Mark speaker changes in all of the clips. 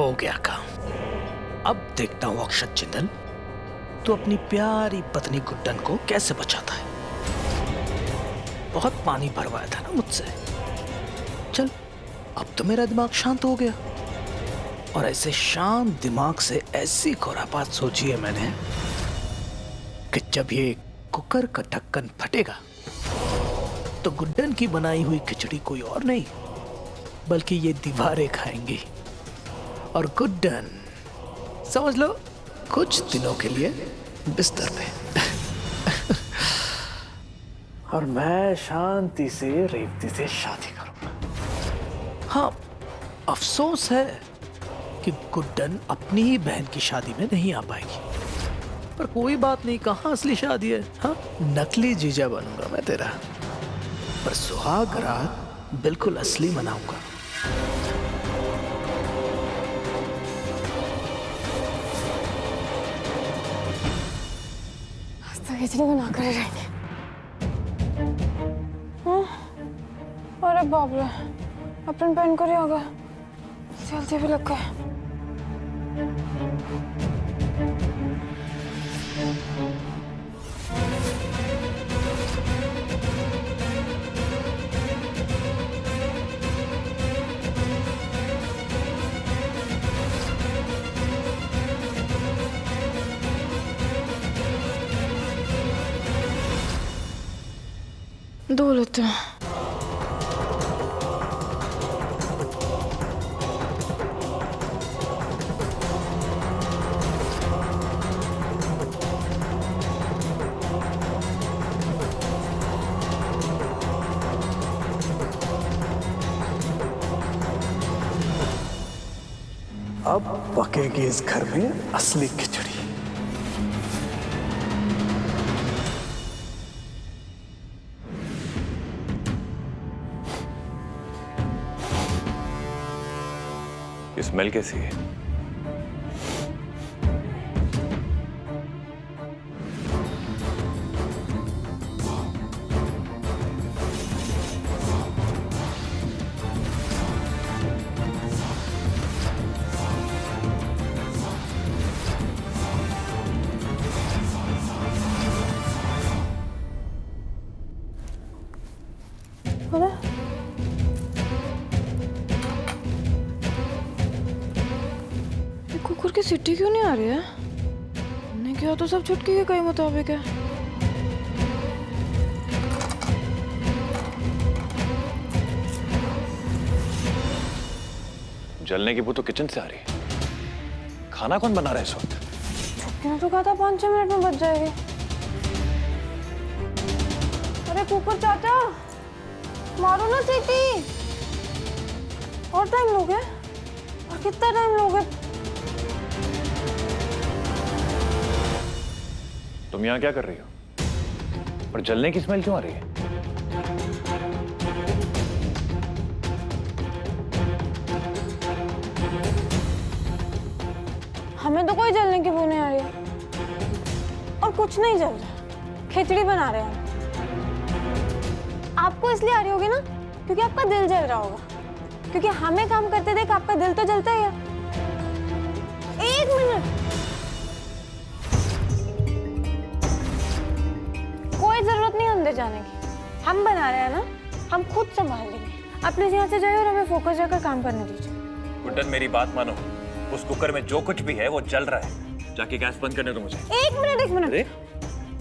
Speaker 1: हो गया काम। अब देखता हूं अक्षत जिंदल तो अपनी प्यारी पत्नी गुड्डन को कैसे बचाता है। बहुत पानी भरवाया था ना मुझसे। चल, अब तो मेरा दिमाग शांत हो गया। और ऐसे शांत दिमाग से ऐसी खुरापात सोची है मैंने कि जब ये कुकर का ढक्कन फटेगा तो गुड्डन की बनाई हुई खिचड़ी कोई और नहीं बल्कि ये दीवारें खाएंगी। और गुड्डन समझ लो कुछ दिनों के लिए बिस्तर पे और मैं शांति से रेवती से शादी करूंगा। हाँ, अफसोस है कि गुड्डन अपनी ही बहन की शादी में नहीं आ पाएगी, पर कोई बात नहीं, कहाँ असली शादी है। हाँ, नकली जीजा बनूंगा मैं तेरा, पर सुहाग रात बिल्कुल असली मनाऊंगा।
Speaker 2: तो खिचड़ी बना कर रहेंगे। अरे बाप रे, अपन पहन कर ही आ गया, जल्दी भी लग गए। धो लेते हैं।
Speaker 1: अब पकेगी इस घर में असली खिचड़ी।
Speaker 3: स्मेल कैसी है?
Speaker 2: कुकुर की सीटी क्यों नहीं आ रही है? हमने किया तो सब छुटकी के कई मुताबिक है।
Speaker 3: जलने की बू तो किचन से आ रही है। खाना कौन बना रहा है इस वक्त?
Speaker 2: छुटकी ने तो कहा था 5-6 मिनट में बच जाएगी। अरे कुकुर चाचा, मारो ना सीटी। और टाइम लोगे? और कितना टाइम लोगे?
Speaker 3: तुम यहाँ क्या कर रही हो? और जलने की स्मेल क्यों आ रही है?
Speaker 2: हमें तो कोई जलने की बू नहीं आ रही है। और कुछ नहीं जल रहा, खिचड़ी बना रहे हैं। आपको इसलिए आ रही होगी ना क्योंकि आपका दिल जल रहा होगा, क्योंकि हमें काम करते देख आपका दिल तो जलता ही है। 1 मिनट, कोई जरूरत नहीं अंदर जाने की। हम बना रहे हैं ना, हम खुद संभाल लेंगे। आप प्लीज यहाँ से जाइए और हमें फोकस जाकर काम करने दीजिए।
Speaker 3: गुड्डन, मेरी बात मानो, उस कुकर में जो कुछ भी है वो जल रहा है। जाके गैस बंद करने दो मुझे।
Speaker 2: 1 मिनट।
Speaker 3: अरे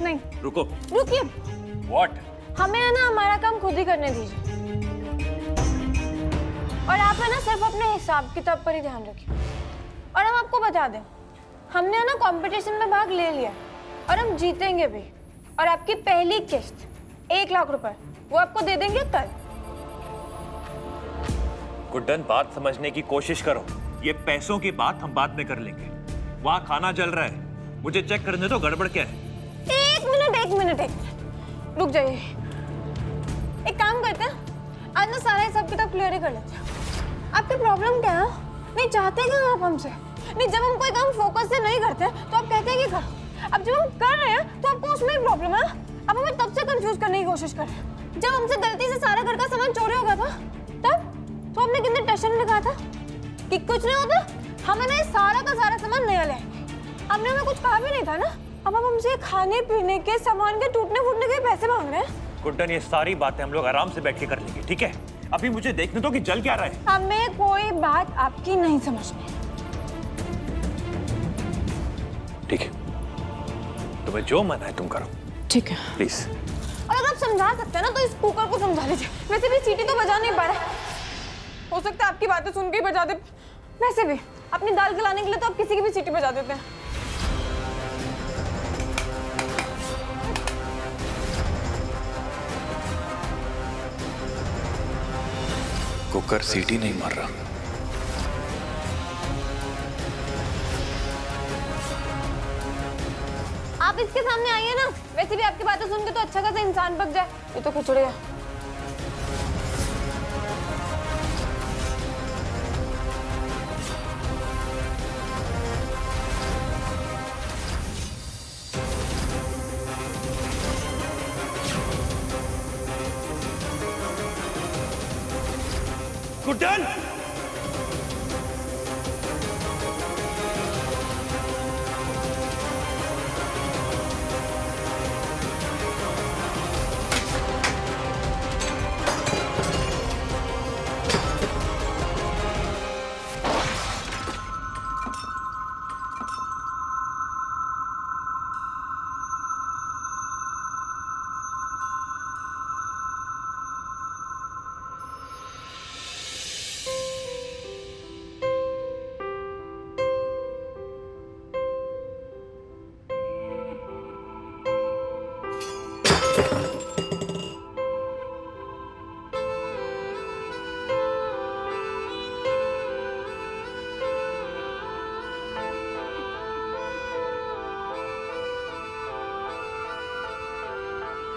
Speaker 2: नहीं,
Speaker 3: रुको।
Speaker 2: रुकिए।
Speaker 3: व्हाट?
Speaker 2: हमें है ना हमारा काम खुद ही करने दीजिए। और आप है ना सिर्फ अपने हिसाब किताब पर ही ध्यान रखिए। और हम आपको बता दें, हमने है ना कंपटीशन में भाग ले लिया और हम जीतेंगे भी। और आपकी पहली किस्त 1 लाख रुपए वो आपको दे देंगे कल।
Speaker 3: गुड्डन, बात समझने की कोशिश करो। ये पैसों की बात हम बाद में कर लेंगे। वहाँ खाना जल रहा है, मुझे चेक करने दो गड़बड़ क्या है।
Speaker 2: 1 मिनट, रुक जाइए। एक काम करते हैं, आज ना सारा हिसाब किताब क्लियर ही कर लेते हैं। आपकी प्रॉब्लम क्या है? नहीं चाहते क्या आप हमसे? नहीं, जब हम कोई काम फोकस से नहीं करते तो आप कहते हैं कि करो। अब जब हम कर रहे हैं तो आपको उसमें ही प्रॉब्लम है। आप हमें तब से कंफ्यूज करने की कोशिश कर रहे हैं। जब हमसे गलती से सारा घर का सामान चोरी हो गया था तब तो हमने कितने टेंशन में कहा था कि कुछ नहीं होता, हमें ना ये सारा का सारा सामान नया ले आएंगे। हमने उन्हें कुछ कहा भी नहीं था ना। अब हम हमसे खाने पीने के सामान के टूटने फूटने के पैसे मांग रहे हैं।
Speaker 3: गुड्डन, ये सारी बातें हम लोग आराम से बैठ के कर लेंगे, ठीक है? अभी मुझे देखने दो कि जल क्या रहा है।
Speaker 2: हमें कोई बात आपकी नहीं समझनी।
Speaker 3: ठीक है, तुम्हें जो मन है तुम करो।
Speaker 2: ठीक है,
Speaker 3: प्लीज।
Speaker 2: और अगर आप समझा सकते हैं ना तो इस कुकर को समझा लीजिए। वैसे भी सीटी तो बजा नहीं पा रहा। हो सकता है आपकी बातें सुन के ही बजा दे। वैसे भी अपनी दाल गलाने के लिए तो आप किसी की भी सीटी बजा देते हैं।
Speaker 4: कुकर सीटी नहीं मार रहा।
Speaker 2: आप इसके सामने आइए ना। वैसे भी आपकी बातें सुन के तो अच्छा खासा इंसान पक जाए। ये तो खिचड़ी है।
Speaker 3: गुड्डन!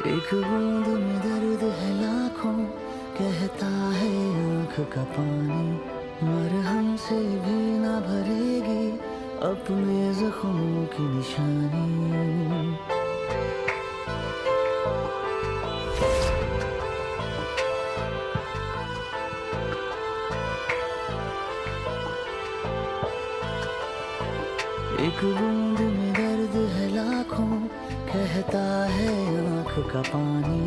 Speaker 5: एक बूंद में दर्द है लाखों, कहता है आँख का पानी, मरहम से भी ना भरेगी अपने जख्मों की निशानी। एक बूंद में दर्द है लाखों, कहता है आँख का पानी,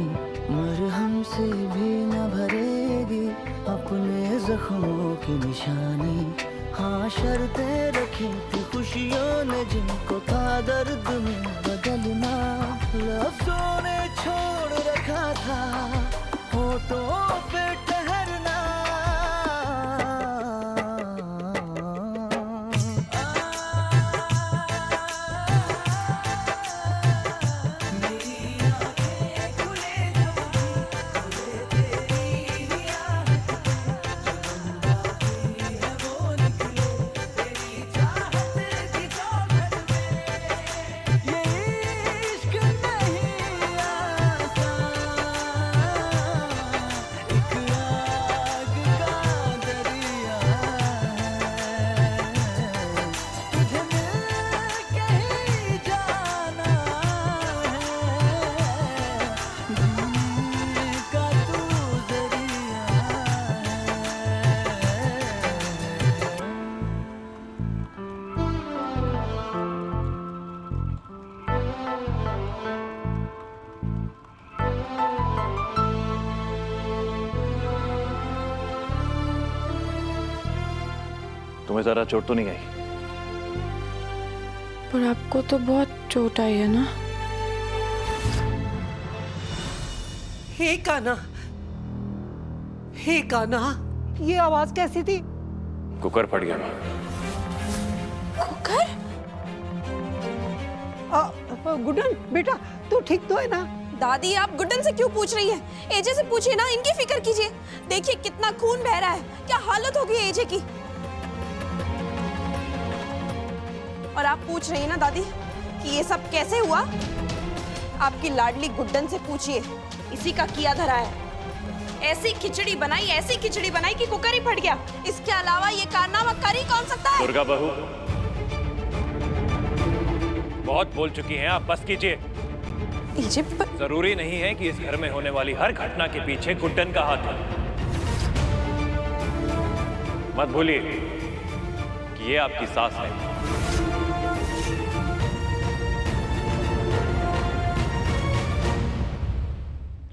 Speaker 5: मरहम से भी न भरेगी अपने जख्मों की निशानी। हाँ, शर्तें रखी थी खुशियों ने जिनको था दर्द में बदलना, लफ्जों ने छोड़ रखा था होठों पे ठहरना।
Speaker 3: तुम्हें जरा चोट तो नहीं आई?
Speaker 6: पर आपको तो बहुत चोट आई है ना?
Speaker 7: हे कान्हा, हे कान्हा, ये आवाज कैसी थी?
Speaker 3: कुकर फट गया।
Speaker 2: कुकर?
Speaker 7: गुड्डन बेटा, तू ठीक तो है ना?
Speaker 8: दादी, आप गुड्डन से क्यों पूछ रही हैं? एजे से पूछिए ना, इनकी फिक्र कीजिए। देखिए कितना खून बह रहा है, क्या हालत होगी एजे की। और आप पूछ रही हैं ना दादी कि ये सब कैसे हुआ? आपकी लाडली गुड्डन से पूछिए, इसी का किया धरा है। ऐसी खिचड़ी बनाई कि कुकर ही फट गया। इसके अलावा ये कारनामा कर ही कौन सकता है?
Speaker 3: दुर्गा बहू, बहुत बोल चुकी हैं आप, बस कीजिए। जरूरी नहीं है कि इस घर में होने वाली हर घटना के पीछे गुड्डन का हाथ है। मत भूलिए कि ये आपकी सास है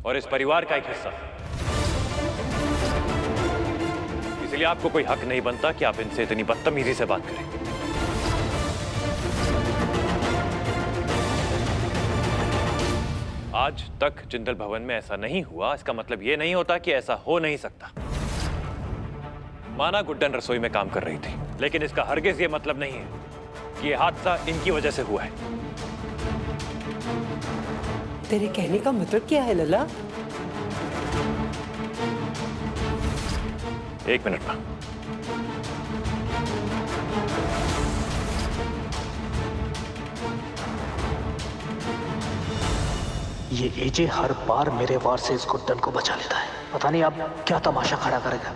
Speaker 3: और इस परिवार का एक हिस्सा, इसलिए आपको कोई हक नहीं बनता कि आप इनसे इतनी बदतमीजी से बात करें। आज तक जिंदल भवन में ऐसा नहीं हुआ, इसका मतलब यह नहीं होता कि ऐसा हो नहीं सकता। माना गुड्डन रसोई में काम कर रही थी, लेकिन इसका हरगिज ये मतलब नहीं है कि यह हादसा इनकी वजह से हुआ है।
Speaker 7: तेरे कहने का मतलब क्या है लला?
Speaker 3: एक मिनट में।
Speaker 1: ये एजे हर बार मेरे वार से इस गुड्डन को बचा लेता है। पता नहीं अब क्या तमाशा खड़ा करेगा।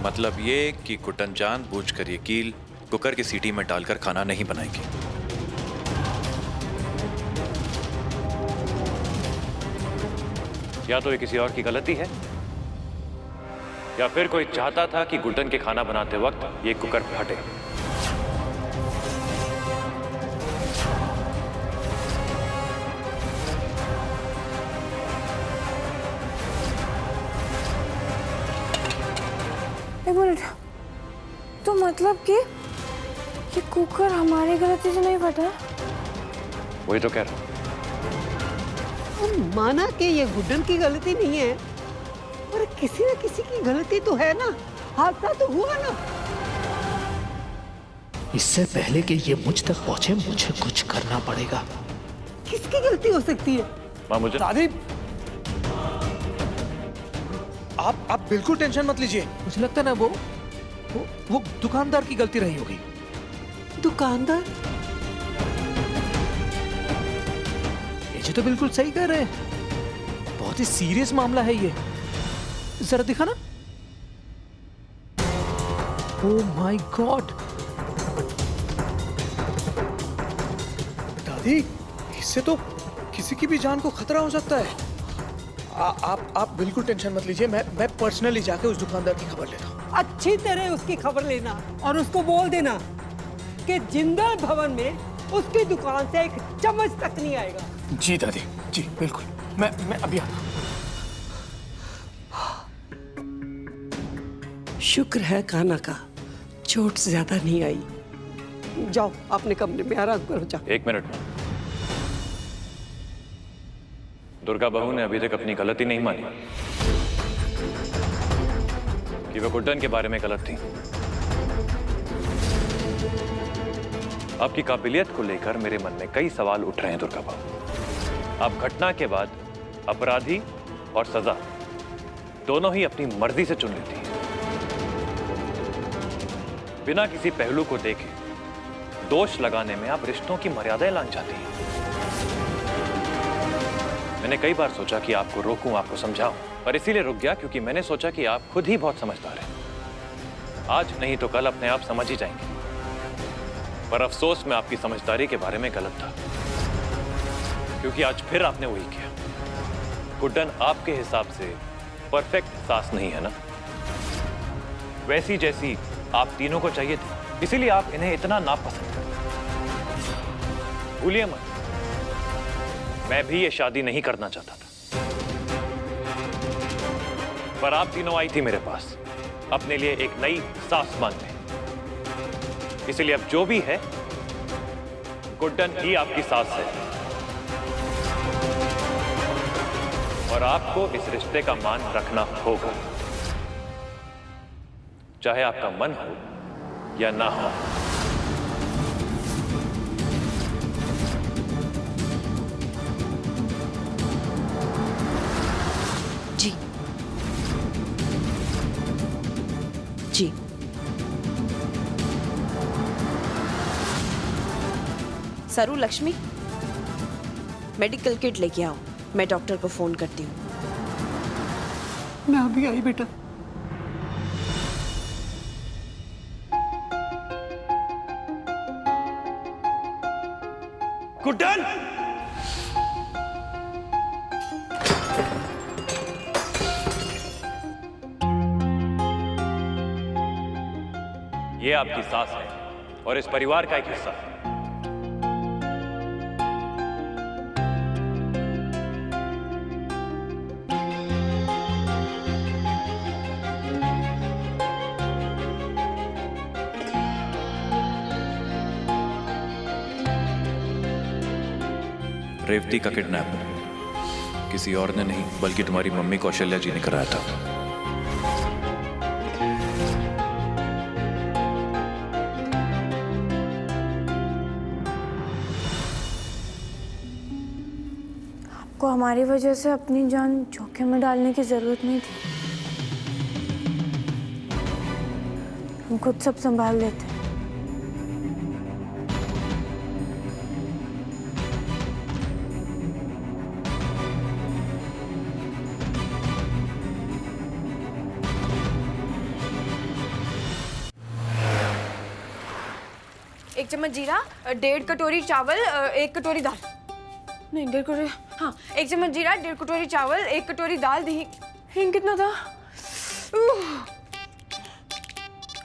Speaker 4: मतलब ये कि गुड्डन जानबूझकर ये कील कुकर की सीटी में डालकर खाना नहीं बनाएगी।
Speaker 3: या तो ये किसी और की गलती है, या फिर कोई चाहता था कि गुड्डन के खाना बनाते वक्त ये कुकर फटे।
Speaker 2: एक मिनट, तो मतलब कि ये कुकर हमारी गलती से नहीं फटा?
Speaker 3: वही तो कह रहा हूं।
Speaker 7: हम माना कि ये गुड्डन की गलती नहीं है, पर किसी न किसी की गलती तो है ना। हादसा तो हुआ ना।
Speaker 1: इससे पहले कि ये मुझ तक पहुंचे, मुझे कुछ करना पड़ेगा।
Speaker 7: किसकी गलती हो सकती है?
Speaker 3: मां मुझे
Speaker 9: दादी, आप बिल्कुल टेंशन मत लीजिए। मुझे लगता है ना वो दुकानदार की गलती रही होगी।
Speaker 7: दुकानदार?
Speaker 9: ये तो बिल्कुल सही कह रहे हैं। बहुत ही सीरियस मामला है ये। जरा दिखा ना। Oh my God. दादी, इससे तो किसी की भी जान को खतरा हो सकता है। आप बिल्कुल टेंशन मत लीजिए। मैं पर्सनली जाके उस दुकानदार की खबर लेता हूँ।
Speaker 7: अच्छी तरह उसकी खबर लेना और उसको बोल देना कि जिंदल भवन में उसकी दुकान से एक चम्मच तक नहीं आएगा।
Speaker 9: जी दादी, जी बिल्कुल। मैं अभी आता हूँ।
Speaker 7: शुक्र है कान्हा का चोट ज्यादा नहीं आई। जाओ अपने कमरे में आराम करो, जाओ।
Speaker 3: एक मिनट में। दुर्गा बहू ने अभी तक अपनी गलती नहीं मानी कि वो गुड्डन के बारे में गलत थी। आपकी काबिलियत को लेकर मेरे मन में कई सवाल उठ रहे हैं दुर्गा बहू। आप घटना के बाद अपराधी और सजा दोनों ही अपनी मर्जी से चुन लेती हैं। बिना किसी पहलू को देखे दोष लगाने में आप रिश्तों की मर्यादाएं लांघ जाती हैं। मैंने कई बार सोचा कि आपको रोकूं, आपको समझाऊं, पर इसीलिए रुक गया क्योंकि मैंने सोचा कि आप खुद ही बहुत समझदार हैं। आज नहीं तो कल अपने आप समझ ही जाएंगे। पर अफसोस मैं आपकी समझदारी के बारे में गलत था, क्योंकि आज फिर आपने वही किया। गुड्डन आपके हिसाब से परफेक्ट सास नहीं है ना, वैसी जैसी आप तीनों को चाहिए थी, इसीलिए आप इन्हें इतना नापसंद करते। भूलिए मत, मैं भी ये शादी नहीं करना चाहता था, पर आप तीनों आई थी मेरे पास अपने लिए एक नई सास मांगने। इसलिए अब जो भी है, गुड्डन ही आपकी सास है। और आपको इस रिश्ते का मान रखना होगा, चाहे आपका मन हो या ना हो।
Speaker 8: जी जी। सरू, लक्ष्मी, मेडिकल किट लेके आओ, मैं डॉक्टर को फोन करती हूँ।
Speaker 7: मैं अभी आई बेटा।
Speaker 3: गुड्डन! ये आपकी सास है और इस परिवार का एक हिस्सा है।
Speaker 4: रेवती का किडनैप किसी और ने नहीं बल्कि तुम्हारी मम्मी कौशल्या जी ने कराया था।
Speaker 2: आपको हमारी वजह से अपनी जान जोखिम में डालने की जरूरत नहीं थी। हम खुद सब संभाल लेते। एक चम्मच जीरा, 1.5 कटोरी चावल, 1 कटोरी दाल। नहीं, 1.5 कटोरी, हाँ, 1 चम्मच जीरा, 1.5 कटोरी चावल, 1 कटोरी दाल, दही। हींग कितना था?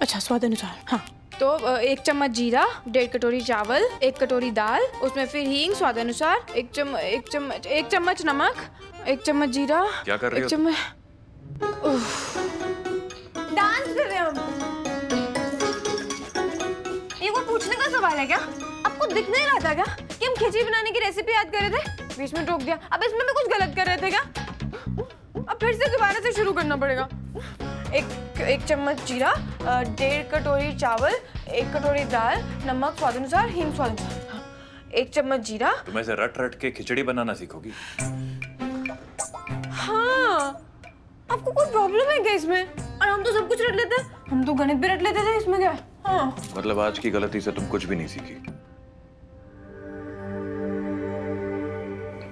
Speaker 6: अच्छा, स्वाद अनुसार। हाँ, तो 1 चम्मच जीरा, 1.5 कटोरी चावल, 1 कटोरी दाल, उसमें फिर हींग स्वाद अनुसार, 1 चम्मच नमक, 1 चम्मच जीरा।
Speaker 4: क्या कर रही हो?
Speaker 6: 1 चम्मच।
Speaker 2: डांस कर रहे हैं हम। ये कोई पूछने का सवाल है क्या? आपको दिख नहीं रहा था क्या कि हम खिचड़ी बनाने की रेसिपी याद कर रहे थे? बीच में टोक दिया। अब इसमें भी कुछ गलत कर रहे थे क्या? अब फिर से दोबारा से शुरू करना पड़ेगा। एक चम्मच जीरा, 1.5 कटोरी चावल, 1 कटोरी दाल, नमक स्वाद अनुसार, हींग स्वाद अनुसार। 1 चम्मच जीरा।
Speaker 4: तुम ऐसे रट रट के खिचड़ी बनाना सीखोगी?
Speaker 2: हाँ, आपको कोई प्रॉब्लम है क्या इसमें? और हम तो सब कुछ रट लेते हैं। हम तो गणित भी रट लेते थे, इसमें क्या है? हाँ।
Speaker 4: मतलब आज की गलती से तुम कुछ भी नहीं सीखी?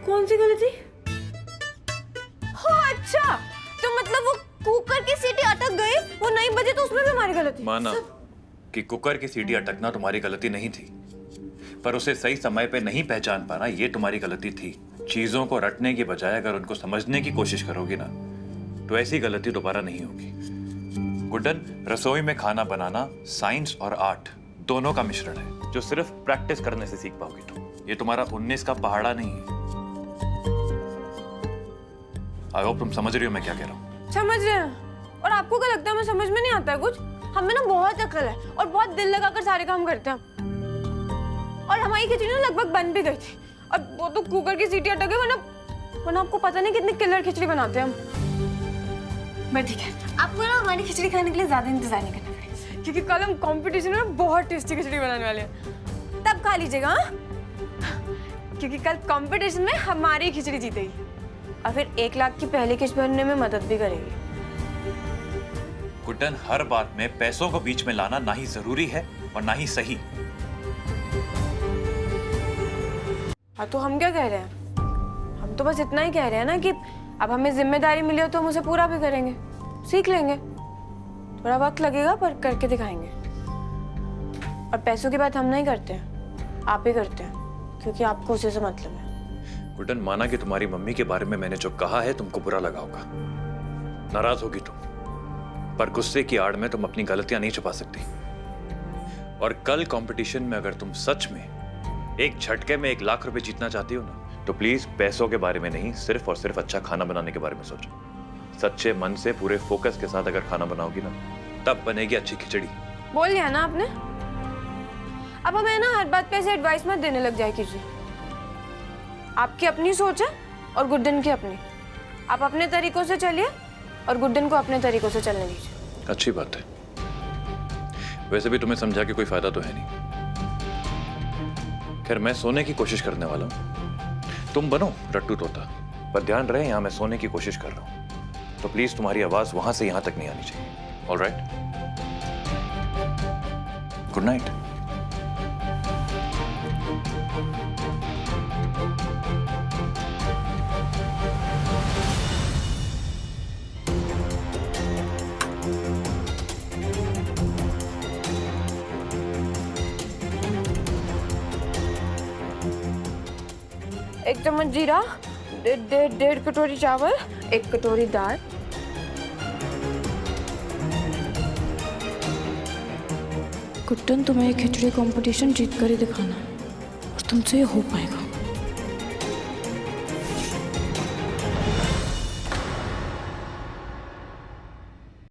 Speaker 2: कौन सी गलती? हो अच्छा, तो मतलब वो कुकर की सीटी अटक गई, वो नहीं बजी तो उसमें भी हमारी गलती।
Speaker 4: माना कि कुकर की सीटी अटकना तुम्हारी गलती नहीं थी, पर उसे सही समय पे नहीं पहचान पाना ये तुम्हारी गलती थी। चीजों को रटने की बजाय अगर उनको समझने की कोशिश करोगी ना, तो ऐसी गलती दोबारा नहीं होगी। गुड्डन, रसोई में खाना बनाना साइंस और आर्ट दोनों का मिश्रण है, जो सिर्फ प्रैक्टिस करने से सीख पाओगी तुम। ये तुम्हारा 19 का पहाड़ा नहीं है। आई होप तुम समझ रही हो मैं क्या कह रहा हूँ।
Speaker 2: समझ रहे हैं। और आपको क्या लगता है हमें समझ में नहीं आता है कुछ? हमें ना बहुत अक्ल है और बहुत दिल लगाकर सारे काम करते हैं। और हमारी खिचड़ी ना लगभग बन भी गई थी, और वो तो कुकर की सीटी अटक गई, वरना आपको पता नहीं कितनी किलर खिचड़ी बनाते हैं हम। बट ठीक है, आपको ना हमारी खिचड़ी खाने के लिए ज्यादा इंतजार नहीं करना पड़ेगा, क्योंकि कल हम कंपटीशन में बहुत टेस्टी खिचड़ी बनाने वाले हैं। तब खा लीजिएगा, हाँ? क्योंकि कल कंपटीशन में हमारी खिचड़ी जीतेगी और फिर 1 लाख की पहली किस्त भरने में मदद भी करेगी।
Speaker 4: गुड्डन, हर बात में पैसों को बीच में लाना ना ही जरूरी है और ना ही सही।
Speaker 2: हाँ, तो हम क्या कह रहे हैं? हम तो बस इतना ही कह रहे हैं ना कि अब हमें जिम्मेदारी मिली हो तो हम उसे पूरा भी करेंगे, सीख लेंगे। थोड़ा वक्त लगेगा पर करके दिखाएंगे। और पैसों की बात हम नहीं करते हैं, आप ही करते हैं, क्योंकि आपको उसी से मतलब है।
Speaker 4: गुड्डन, माना कि तुम्हारी मम्मी के बारे में मैंने जो कहा है तुमको बुरा लगा होगा, नाराज होगी तुम, पर गुस्से की आड़ में तुम अपनी गलतियां नहीं छुपा सकती। और कल कंपटीशन में अगर तुम सच में एक झटके में 1 लाख रुपए जीतना चाहती हो ना, तो प्लीज पैसों के बारे में नहीं, सिर्फ और सिर्फ अच्छा खाना बनाने के बारे में सोचो। सच्चे मन से पूरे फोकस के साथ अगर खाना बनाओगी ना, तब बनेगी अच्छी खिचड़ी।
Speaker 2: बोल लिया ना आपने। अब हमें ना हर बात पे ऐसे एडवाइस मत देने लग जाए कीजिए। आपकी अपनी सोच है और गुड्डन की अपनी। आप अपने तरीकों से चलिए और गुड्डन को अपने तरीकों से चलने दीजिए।
Speaker 4: अच्छी बात है। वैसे भी तुम्हें समझा के कोई फायदा तो है नहीं। खैर, मैं सोने की कोशिश करने वाला हूं, तुम बनो रट्टू तोता। पर ध्यान रहे, यहां मैं सोने की कोशिश कर रहा हूं, तो प्लीज तुम्हारी आवाज वहां से यहां तक नहीं आनी चाहिए। ऑलराइट? Good night.
Speaker 6: एक चम्मच जीरा, डेढ़ कटोरी चावल, 1 कटोरी दाल। गुड्डन, तुम्हें ये खिचड़ी कंपटीशन जीत कर ही दिखाना है और तुमसे ये हो पाएगा।